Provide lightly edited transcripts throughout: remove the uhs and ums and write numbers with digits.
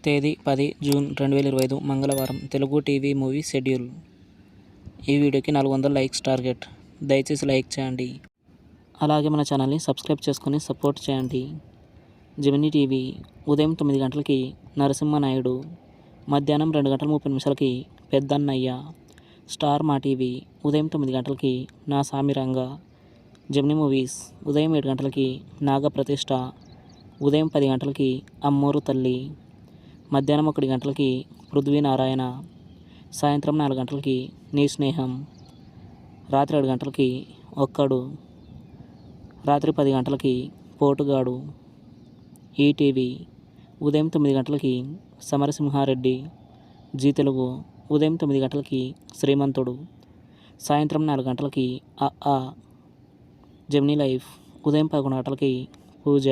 తేదీ 10 జూన్ 2025 మంగళవారం. Telugu TV movie schedule. ఈ వీడియోకి 400 లైక్స్ టార్గెట్. దయచేసి లైక్ చేయండి. అలాగే మన ఛానల్ని సబ్స్క్రైబ్ చేసుకొని సపోర్ట్ చేయండి. జెమినీ టీవీ ఉదయం 9 గంటలకి నరసింహనాయుడు, మధ్యాహ్నం 2 గంటల 30 నిమిషాలకి పెద్దన్నయ్య. స్టార్ మా టీవీ ఉదయం 9 గంటలకి నా సామిరంగ. జెమినీ మూవీస్ ఉదయం 7 గంటలకి నాగప్రతిష్ఠ, ఉదయం 10 గంటలకి అమ్మోరు తల్లి, మధ్యాహ్నం 1 గంటలకి పృథ్వీనారాయణ, సాయంత్రం 4 గంటలకి నీ స్నేహం, రాత్రి 7 గంటలకి ఒక్కడు, రాత్రి 10 గంటలకి పోటుగాడు. ఈటీవీ ఉదయం 9 గంటలకి సమరసింహారెడ్డి. జీ తెలుగు ఉదయం 9 గంటలకి శ్రీమంతుడు, సాయంత్రం 4 గంటలకి అ. జెమినీ లైఫ్ ఉదయం 11 గంటలకి పూజ.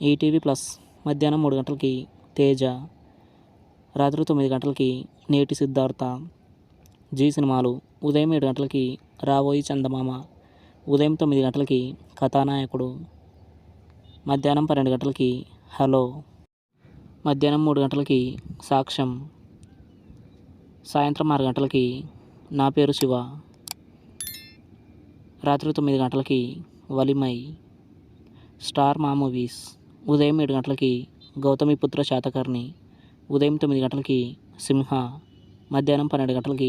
ఈటీవీ ప్లస్ మధ్యాహ్నం 3 గంటలకి తేజ, రాత్రి 9 గంటలకి నేటి సిద్ధార్థ. జీ సినిమాలు ఉదయం 7 గంటలకి రాబోయి చందమామ, ఉదయం 9 గంటలకి కథానాయకుడు, మధ్యాహ్నం 12 గంటలకి హలో, మధ్యాహ్నం 3 గంటలకి సాక్ష్యం, సాయంత్రం 6 గంటలకి నా పేరు శివ, రాత్రి 9 గంటలకి వలిమై. స్టార్ మా మూవీస్ ఉదయం 7 గంటలకి గౌతమిపుత్ర శాతకర్ణి, ఉదయం 9 గంటలకి సింహ, మధ్యాహ్నం 12 గంటలకి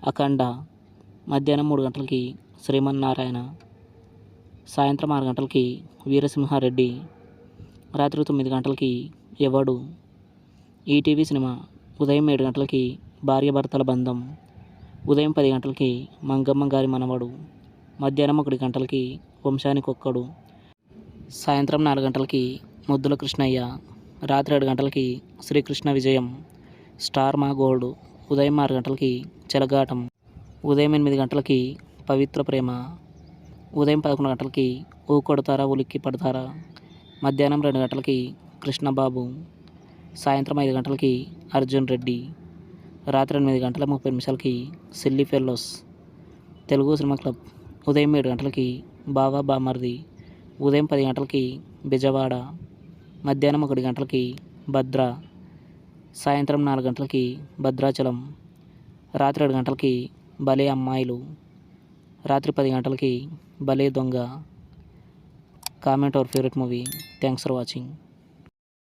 అఖండ, మధ్యాహ్నం 3 గంటలకి శ్రీమన్నారాయణ, సాయంత్రం 6 గంటలకి వీరసింహారెడ్డి, రాత్రి 9 గంటలకి ఎవడు. ఈటీవీ సినిమా ఉదయం 7 గంటలకి భార్యాభర్తల బంధం, ఉదయం 10 గంటలకి మంగమ్మ గారి మనవడు, మధ్యాహ్నం 1 గంటలకి వంశానికొక్కడు, సాయంత్రం 4 గంటలకి ముద్దుల కృష్ణయ్య, రాత్రి 7 గంటలకి శ్రీకృష్ణ విజయం. స్టార్ మా గోల్డ్ ఉదయం 6 గంటలకి చెలగాటం, ఉదయం 8 గంటలకి పవిత్ర ప్రేమ, ఉదయం 11 గంటలకి ఊ కొడతారా ఉలిక్కి పడతారా, మధ్యాహ్నం 2 గంటలకి కృష్ణబాబు, సాయంత్రం 5 గంటలకి అర్జున్ రెడ్డి, రాత్రి 8 గంటల 30 నిమిషాలకి silly fellows. Telugu cinema club ఉదయం 7 గంటలకి బావా బామర్ది, ఉదయం 10 గంటలకి బెజవాడ, మధ్యాహ్నం 1 గంటలకి భద్ర, సాయంత్రం 4 గంటలకి భద్రాచలం, రాత్రి 7 గంటలకి భలే అమ్మాయిలు, రాత్రి 10 గంటలకి భలే దొంగ. Comment our favourite movie. Thanks for watching.